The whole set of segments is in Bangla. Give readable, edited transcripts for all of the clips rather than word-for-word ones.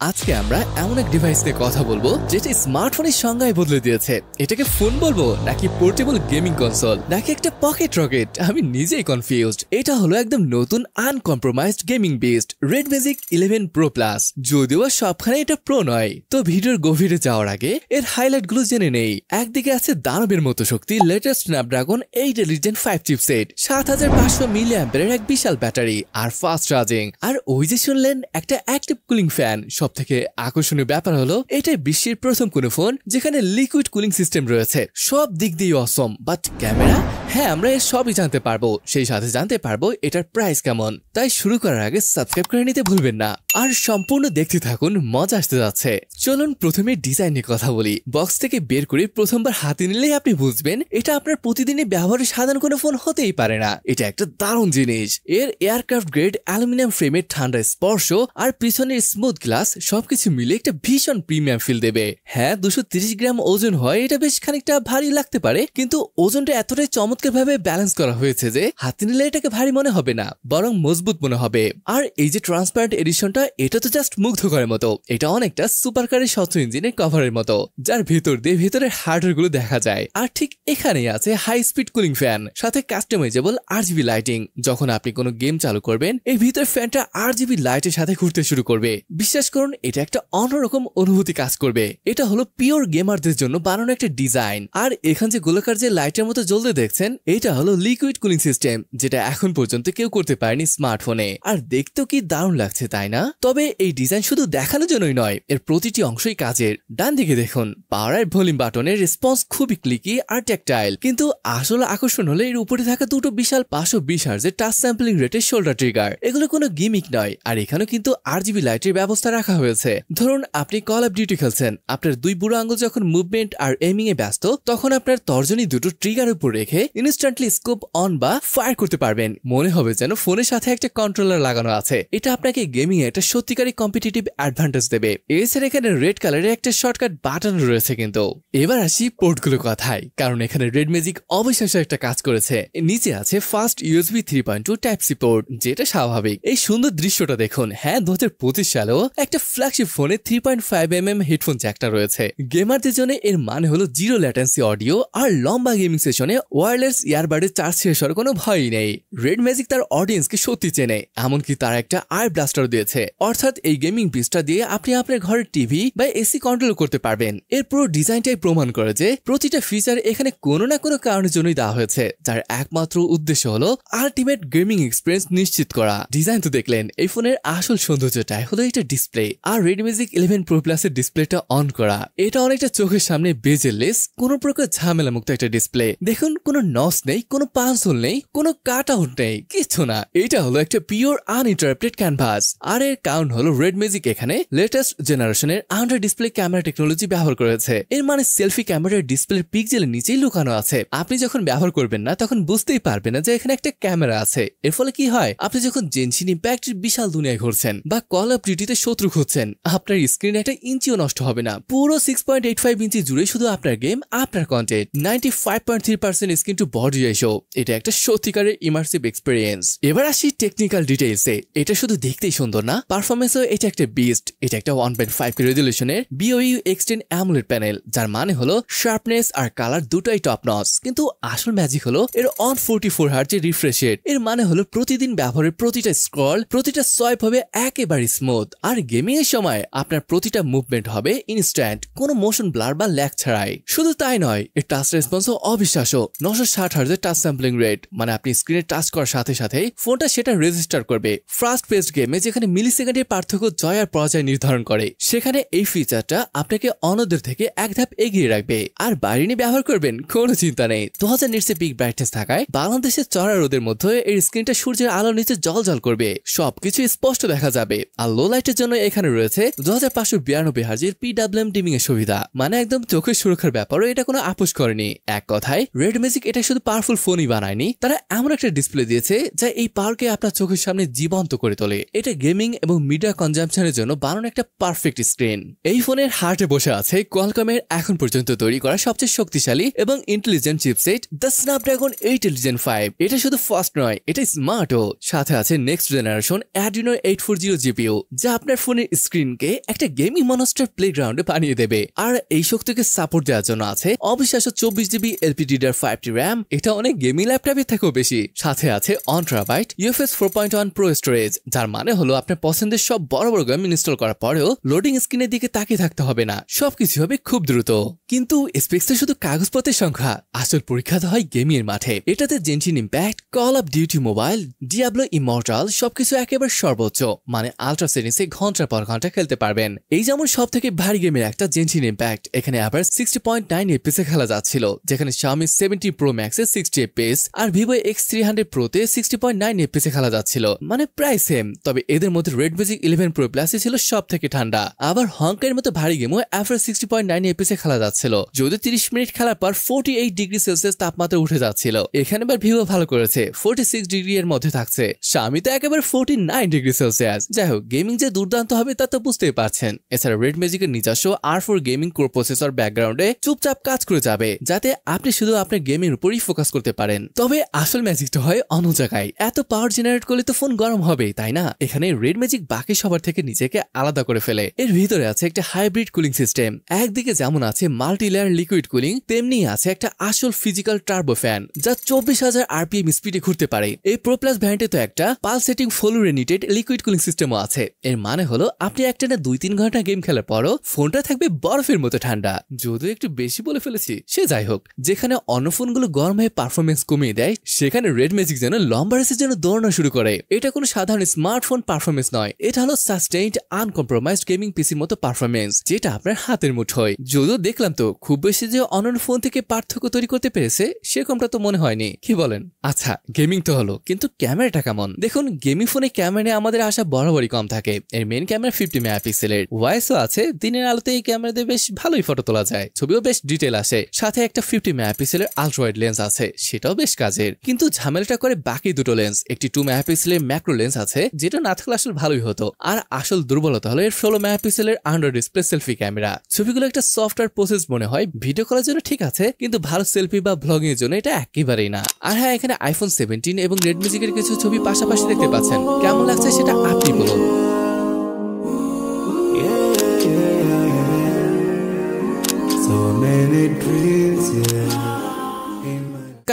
আজকে আমরা এমন এক ডিভাইস নিয়ে কথা বলবো যেটা স্মার্টফোনের সংজ্ঞায় বদলে দিয়েছে। এটাকে ফোন বলবো নাকি পোর্টেবল গেমিং কনসোল নাকি একটা পকেট রকেট, আমি নিজেই কনফিউজড। এটা হলো একদম নতুন uncompromised gaming based Red Magic 11 pro plus. যদিও সবখানে এটা প্রো নয়, তো ভিডিওর গভীরে যাওয়ার আগে এর হাইলাইট গুলো জেনে নেই। একদিকে আছে দানবের মতো শক্তি লেটেস্ট স্ন্যাপড্রাগন 8 এলিজেন 5 চিপসেট, 7500 মিলি অ্যাম্পিয়ারের এক বিশাল ব্যাটারি আর ফাস্ট চার্জিং। আর ওই যে শুনলেন একটা অ্যাক্টিভ কুলিং ফ্যান। সবথেকে আকর্ষণীয় ব্যাপার হলো এটাই বিশ্বের প্রথম কোনো ফোন যেখানে লিকুইড কুলিং সিস্টেম রয়েছে। সব দিক দিয়ে অসম, বাট ক্যামেরা, হ্যাঁ আমরা এর সবই জানতে পারবো, সেই সাথে জানতে পারবো এটার প্রাইস কেমন। তাই শুরু করার আগে সাবস্ক্রাইব করে নিতে ভুলবেন না আর সম্পূর্ণ দেখতে থাকুন, মজা আসতে যাচ্ছে। চলুন প্রথমে ডিজাইন নিয়ে কথা বলি। বক্স থেকে বের করে প্রথমবার হাতে নিলেই আপনি বুঝবেন এটা আপনার প্রতিদিনের ব্যবহারের সাধারণ কোনো ফোন হতেই পারে না। এটা একটা দারুণ জিনিস। এর এয়ারক্রাফট গ্রেড অ্যালুমিনিয়াম ফ্রেমের ঠান্ডা স্পর্শ আর পিছনের স্মুথ গ্লাস সবকিছু মিলে একটা ভীষণ প্রিমিয়াম ফিল দেবে। হ্যাঁ 230 গ্রাম ওজন হয়, এটা বেশ খানিকটা ভারী লাগতে পারে, কিন্তু ওজনটা এতটাই চমৎকার ভাবে ব্যালেন্স করা হয়েছে যে হাতে নিলে এটাকে ভারী মনে হবে না, বরং মজবুত মনে হবে। আর এই যে ট্রান্সপারেন্ট এডিশনটা, এটা তো জাস্ট মুগ্ধ করার মতো। এটা অনেকটা সুপারকারের স্বচ্ছ ইঞ্জিনের কভারের মতো, যার ভেতর দিয়ে ভেতরের হার্ডওয়্যার গুলো দেখা যায়। আর ঠিক এখানেই আছে হাই স্পিড কুলিং ফ্যান, সাথে কাস্টমাইজেবল RGB লাইটিং। যখন আপনি কোনো গেম চালু করবেন, এই ভিতর ফ্যানটা RGB লাইটের সাথে ঘুরতে শুরু করবে। বিশ্বাস করুন এটা একটা অন্যরকম অনুভূতি কাজ করবে। এটা হলো পিওর গেমারদের জন্য বানানো একটা ডিজাইন। আর এখান যে গোলাকার যে লাইটের মতো জ্বলতে দেখছেন, এটা হলো লিকুইড কুলিং সিস্টেম, যেটা এখন পর্যন্ত কেউ করতে পারেনি স্মার্টফোনে। আর দেখতেও কি দারুণ লাগছে, তাই না? তবে এই ডিজাইন শুধু দেখানোর জন্যই নয়, এর প্রতিটি অংশই কাজের। ডান দিকে দেখুন পাওয়ার আর ভলিউম বাটনের রেসপন্স খুবই ক্লিকি আর ট্যাকটাইল, কিন্তু আসল আকর্ষণ হলো এর উপরে থাকা দুটো বিশাল 520 হার্জের টাচ স্যাম্পলিং রেটের শোল্ডার ট্রিগার। এগুলো কোনো গিমিক নয়। আর এখানে কিন্তু RGB লাইটের ব্যবস্থা রাখা হয়েছে। ধরুন আপনি কল অফ ডিউটি খেলছেন, আপনার দুই বুড়ো আঙ্গুল যখন মুভমেন্ট আর এমিং এ ব্যস্ত, তখন আপনার তর্জনী দুটো ট্রিগার উপর রেখে ইনস্ট্যান্টলি স্কোপ অন বা ফায়ার করতে পারবেন। মনে হবে যেন ফোনের সাথে একটা কন্ট্রোলার লাগানো আছে। এটা আপনাকে গেমিং এ একটা সত্যিকারী কম্পিটিটিভ অ্যাডভান্টেজ দেবে। এছাড়া এখানে রেড কালারের একটা শর্টকাট বাটন রয়েছে। কিন্তু এবার আসি পোর্টগুলো কথায়, কারণ এখানে রেড ম্যাজিক অবিশ্বাস্য একটা কাজ করেছে। নিচে আছে fast USB 3.2 type C port, যেটা স্বাভাবিক। এই সুন্দর দৃশ্যটা দেখুন। হ্যাঁ 2025 সালেও একটা ফ্ল্যাগশিপ ফোনে 3.5mm হেডফোন জ্যাকটা রয়েছে। গেমারদের জন্য এর মানে হলো জিরো ল্যাটেন্সি অডিও আর লম্বা গেমিং সেশনে ওয়্যারলেস ইয়ারবাডের চার্জ শেষ হওয়ার কোনো ভয়ই নেই। রেড ম্যাজিক তার অডিয়েন্সকে সত্যি চেনে, এমনকি তারা একটা আই ব্লাস্টার দিয়েছে। অর্থাৎ এই গেমিং পিসটা দিয়ে আপনি আপনার ঘরের টিভি বা এসি কন্ট্রোল করতে পারবেন। এর পুরো ডিজাইনটাই প্রমাণ করে যে প্রতিটা ফিচার এখানে কোনো না কোনো কারণের জন্যই দেওয়া হয়েছে, যার একমাত্র উদ্দেশ্য হলো আলটিমেট গেমিং এক্সপিরিয়েন্স নিশ্চিত করা। ডিজাইন তো দেখলেন, এই ফোনের আসল সৌন্দর্যটাই হলো এটা ডিসপ্লে। আর রেড ম্যাজিক 11 প্রো প্লাসের ডিসপ্লেটা অন করা, এটা অনেকটা চোখের সামনে বেজেলেস, কোনো প্রকার ঝামেলা মুক্ত একটা ডিসপ্লে। দেখুন কোনো নস নেই, কোনো পাঞ্চ হোল নেই, কোনো কাট আউট নেই, কিছু না। এটা হলো একটা পিওর আনইন্টারাপ্টেড ক্যানভাস। আর এর কারণ হলো রেড ম্যাজিক এখানে লেটেস্ট জেনারেশনের আন্ডার ডিসপ্লে ক্যামেরা টেকনোলজি ব্যবহার করেছে। এর মানে সেলফি ক্যামেরার ডিসপ্লের পিক্সেলের নিচেই লুকানো আছে। আপনি যখন ব্যবহার করবেন না, তখন বুঝতেই পারবেন না যে এখানে একটা ক্যামেরা আছে। এর ফলে কি হয়, আপনি যখন জেনশিন ইম্প্যাক্টের বিশাল দুনিয়ায় ঘুরছেন বা কল অফ ডিউটিতে শত্রু খুঁজছেন, আপনার স্ক্রিনে একটা ইঞ্চিও নষ্ট হবে না। পুরো 6.85 ইঞ্চি জুড়ে শুধু আপনার গেম, আপনার content. 95.3% screen to body ratio. এটা একটা সত্যিকারের ইমার্সিভ এক্সপেরিয়েন্স। এবার আসি টেকনিক্যাল ডিটেইলসে। এটা শুধু দেখতেই সুন্দর না, পারফরমেন্সও এটা একটা বিস্ট। এটা একটা 1.5K রেজলিউশনের BOE X10 AMOLED panel, যার মানে হলো শার্পনেস আর কালার দুটোই টপ নচ। কিন্তু আসল ম্যাজিক হলো এর 144 হার্জের রিফ্রেশ রেট। এর মানে হলো প্রতিদিন ব্যবহারের প্রতিটা স্ক্রল, প্রতিটা সোয়াইপ হবে একেবারে স্মুথ। আর গেমিং এর সময় আপনার প্রতিটা মুভমেন্ট হবে ইনস্ট্যান্ট, কোনো মোশন ব্লার বা ল্যাগ ছাড়াই। শুধু তাই নয়, এর টাচ রেসপন্সও অবিশ্বাস্য। 960 হার্জের টাচ স্যাম্পলিং রেট, মানে আপনি স্ক্রিনে টাচ করার সাথে সাথে ফোনটা সেটা রেজিস্টার করবে। ফাস্ট পেসড গেমে যেখানে মিলিসেকেন্ডের পার্থক্য জয় আর পরাজয় নির্ধারণ করে, সেখানে এই ফিচারটা আপনাকে অন্যদের থেকে এক ধাপ এগিয়ে রাখবে। আর বাইরে নিয়ে ব্যবহার করবেন, কোনো চিন্তা নেই। 2000 নিটসের পিক ব্রাইটনেস থাকায় বাংলাদেশের চড়া রোদের মধ্যে এর স্ক্রিনটা সূর্যের আলোর নিচে জল করবে, সবকিছু স্পষ্ট দেখা যাবে। আর লো লাইটের জন্য এখানে রয়েছে 2592 হার্জের PWM ডিমিং এর সুবিধা, মানে একদম চোখের সুরক্ষার ব্যাপারও এটা কোনো আপোষ করেনি। এক কথায় রেড ম্যাজিক এটা শুধু পাওয়ারফুল ফোনই বানায়নি, তারা এমন একটা ডিসপ্লে দিয়েছে যা এই পাওয়ারকে আপনার চোখের সামনে জীবন্ত করে তোলে। এটা গেমিং এবং মিডিয়া কনজাম্পশনের জন্য বানানো একটা পারফেক্ট স্ক্রিন। এই ফোনের হার্টে বসে আছে কোয়ালকমের এখন পর্যন্ত তৈরি করা সবচেয়ে শক্তিশালী এবং ইন্টেলিজেন্ট চিপসেট, দ্য স্ন্যাপড্রাগন 8 এলিজেন 5। এটা শুধু ফাস্ট নয়, এটা স্মার্টও। সাথে আছে নেক্সট জেনারেশন Adreno 840 GPU, যা আপনার ফোনের স্ক্রিনকে একটা গেমিং মনস্টার প্লেগ্রাউন্ডে বানিয়ে দেবে। আর এই শক্তিকে সাপোর্ট দেওয়ার জন্য আছে অবিশ্বাস্য 24GB LPDDR5 RAM, এটা অনেক গেমিং ল্যাপটপের থেকেও বেশি। সাথে আছে 1TB UFS 4.1 Pro স্টোরেজ, যার মানে হলো আপনার পছন্দের সব বড় বড় গেম ইনস্টল করার পরেও লোডিং স্ক্রিনের দিকে তাকিয়ে থাকতে হবে না, সবকিছু হবে খুব দ্রুত। কিন্তু স্পেক্স শুধু কাগজপত্রের সংখ্যা, আসল পরীক্ষা তো হয় গেমিং এর মাঠে। এটাতে Genshin impact, call of duty mobile, Diablo immortal সবকিছু একেবারে সর্বোচ্চ, মানে আল্ট্রা সেটিংসে ঘন্টার পর ঘন্টা খেলতে পারবেন। এই যেমন সব থেকে ভারী গেমের একটা জেনশিন ইম্প্যাক্ট, এখানে আবার 60.9 FPS খেলা যাচ্ছিল, যেখানে Xiaomi 70 Pro Max এ 60 FPS আর Vivo X300 Pro তে 60.9 FPS খেলা যাচ্ছিল, মানে প্রায় সেম। তবে এদের মধ্যে Red Magic 11 Pro Plus ছিল সব থেকে ঠান্ডা। আবার হংকের মতো ভারী গেমও অ্যাভারেজ 60.9 FPS খেলা যাচ্ছিল, যদি 30 মিনিট খেলার পর 48 ডিগ্রি সেলসিয়াস তাপমাত্রা উঠে যাচ্ছিল। এখানে আবার ভিভো ভালো করেছে, 46 ডিগ্রি এর মধ্যে থাকছে। Xiaomi তো একেবারে 49 ডিগ্রি সেলসিয়াস। যাই হোক, গেমিং যে দুর্দান্ত হবে তা তো বুঝতেই পারছেন। এছাড়া রেড ম্যাজিকের নিজস্ব R4 গেমিং কোর প্রসেসর ব্যাকগ্রাউন্ডে চুপচাপ কাজ করে যাবে, যাতে আপনি শুধু আপনার গেমের উপরই ফোকাস করতে পারেন। তবে আসল ম্যাজিকটা হয় অন্য জায়গায়। এত পাওয়ার জেনারেট করলে তো ফোন গরম হবেই, তাই না? এখানে রেড ম্যাজিক বাকি সবার থেকে নিজেকে আলাদা করে ফেলে। এর ভিতরে আছে একটা হাইব্রিড কুলিং সিস্টেম। একদিকে যেমন আছে মাল্টি লেয়ার লিকুইড কুলিং, তেমনি আছে একটা আসল ফিজিক্যাল টার্বো ফ্যান, যা 24,000 RPM স্পিডে ঘুরতে পারে। এই প্রো প্লাস ভ্যারিয়েন্টে তো একটা পালসেটিং ফ্লোরেনিটেড লিকুইড কুলিং সিস্টেমও আছে। এর মানে হলো আপনি একটানা 2-3 ঘন্টা গেম খেলার পরও ফোনটা থাকবে বরফের মতো ঠান্ডা। যদিও একটু বেশি বলে ফেলেছি, সে যাই হোক। যেখানে অন্য ফোনগুলো গরম হয়ে পারফরমেন্স কমিয়ে দেয়, সেখানে রেড ম্যাজিক যেন লম্বা রেসের জন্য দৌড়ানো শুরু করে। এটা কোনো সাধারণ স্মার্টফোন পারফরমেন্স নয়, এটা হলো সাস্টেইনড আনকম্প্রোমাইজড গেমিং পিসির মতো পারফরমেন্স, যেটা আপনার হাতের মুঠোয়। যদিও দেখলাম তো খুব বেশি যে অন্যান্য ফোন থেকে পার্থক্য তৈরি করতে পেরেছে, সেরকমটা তো মনে হয়নি, কি বলেন? আচ্ছা, গেমিং তো হলো, কিন্তু ক্যামেরাটা কেমন? দেখুন, গেমিং ফোনে ক্যামেরা আমাদের আশা বরাবরই কম থাকে। এর মেইন ক্যামেরা 50 মেগাপিক্সেলের, ওয়াইসও আছে। দিনের আলোতে এই ক্যামেরা দিয়ে বেশ ভালোই ফটো তোলা যায়, ছবিও বেশ ডিটেল আসে। সাথে একটা 50 মেগাপিক্সেলের আলট্রা ওয়াইড লেন্স আছে, সেটাও বেশ কাজের। কিন্তু ঝামেলাটা করে বাকি দুটো লেন্স। একটি 2 মেগাপিক্সেলের ম্যাক্রো লেন্স আছে, যেটা না থাকলে আসলে ভালোই হতো। আর আসল দুর্বলতা হলো এর 16 মেগাপিক্সেলের আন্ডার ডিসপ্লে সেলফি ক্যামেরা। ছবিগুলো একটা সফটওয়্যার প্রসেস মনে হয়, ভিডিও করার জন্য ঠিক আছে, কিন্তু ভালো সেলফি বা ব্লগিং এর জন্য এটা একেবারেই না। আর হ্যাঁ, এখানে আইফোন 17 এবং রেড ম্যাজিকের কিছু ছবি পাশাপাশি দেখতে পাচ্ছেন। কেমন লাগছে সেটা আপনি বলুন।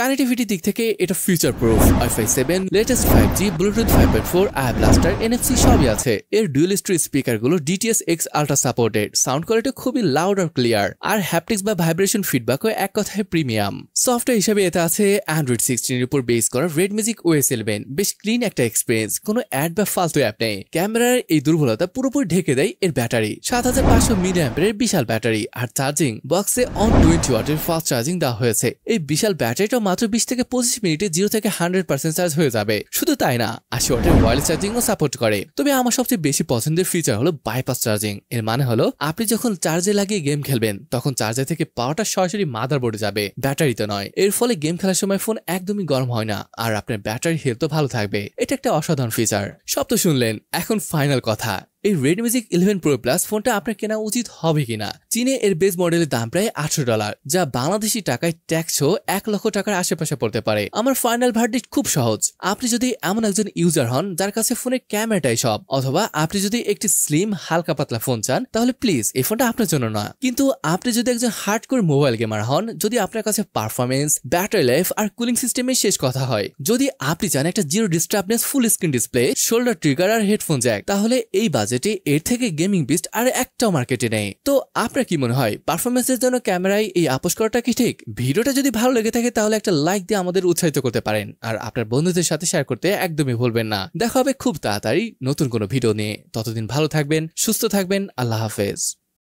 কানেক্টিভিটির দিক থেকে এটা future proof, Wi-Fi 7, latest 5G, Bluetooth 5.4, I blaster, NFC সবই আছে। এর ডুয়াল স্টোরেজ স্পিকার গুলো DTS-X ultra supported, sound quality খুবই লাউড আর ক্লিয়ার, আর হ্যাপটিক্স বা ভাইব্রেশন ফিডব্যাকও এক কথায় প্রিমিয়াম। সফটওয়্যার হিসেবে এতে আছে Android 16 এর উপর বেস করা রেড ম্যাজিক OS 11, বেশ ক্লিন একটা এক্সপিরিয়েন্স, কোনো অ্যাড বা ফালতু অ্যাপ নেই। ক্যামেরার এই দুর্বলতা পুরোপুরি ঢেকে দেয় এর ব্যাটারি, 7500 mAh এর বিশাল ব্যাটারি। আর চার্জিং বক্সে 120 ওয়াটের ফাস্ট চার্জিং দেওয়া হয়েছে। এই বিশাল ব্যাটারিটা মাত্র 20 থেকে 25 মিনিটে 0 থেকে 100% চার্জ হয়ে যাবে। শুধু তাই না, 80 ওয়াটের ওয়্যারলেস চার্জিংও সাপোর্ট করে। তবে আমার সবচেয়ে বেশি পছন্দের ফিচার হলো বাইপাস চার্জিং। এর মানে হলো আপনি যখন চার্জে লাগিয়ে গেম খেলবেন, তখন চার্জার থেকে পাওয়ারটা সরাসরি মাদারবোর্ডে যাবে, ব্যাটারিতে নয়। এর ফলে গেম খেলার সময় ফোন একদমই গরম হয় না, আর আপনার ব্যাটারি হেলথও ভালো থাকবে। এটা একটা অসাধারণ ফিচার। সব তো শুনলেন, এখন ফাইনাল কথা। এই রেড ম্যাজিক 11 Pro Plus ফোনটা আপনার কেনা উচিত হবে কিনা? চীনে এর বেস মডেলের দাম প্রায় $800, যা বাংলাদেশি টাকায় ট্যাক্স ও 1 লক্ষ টাকার আশেপাশে পড়তে পারে। আমার ফাইনাল ভার্ডিক্ট খুব সহজ। আপনি যদি এমন একজন ইউজার হন যার কাছে ফোনের ক্যামেরাটাই সব, অথবা আপনি যদি একটি স্লিম হালকা পাতলা ফোন চান, তাহলে প্লিজ এই ফোনটা আপনার জন্য না। কিন্তু আপনি যদি একজন হার্ডকোর মোবাইল গেমার হন, যদি আপনার কাছে পারফরমেন্স, ব্যাটারি লাইফ আর কুলিং সিস্টেমের শেষ কথা হয়, যদি আপনি চান একটা zero disturbance full screen display, shoulder trigger আর হেডফোন জ্যাক, তাহলে এই বাজেটে এর থেকে গেমিং বিস্ট আর একটাও মার্কেটে নেই। তো আপনার কি মনে হয়, পারফরমেন্সের জন্য ক্যামেরায় এই আপোষ করাটা কি ঠিক? ভিডিওটা যদি ভালো লেগে থাকে তাহলে একটা লাইক দিয়ে আমাদের উৎসাহিত করতে পারেন, আর আপনার বন্ধুদের সাথে শেয়ার করতে একদমই ভুলবেন না। দেখা হবে খুব তাড়াতাড়ি নতুন কোনো ভিডিও নিয়ে। ততদিন ভালো থাকবেন, সুস্থ থাকবেন। আল্লাহ হাফেজ।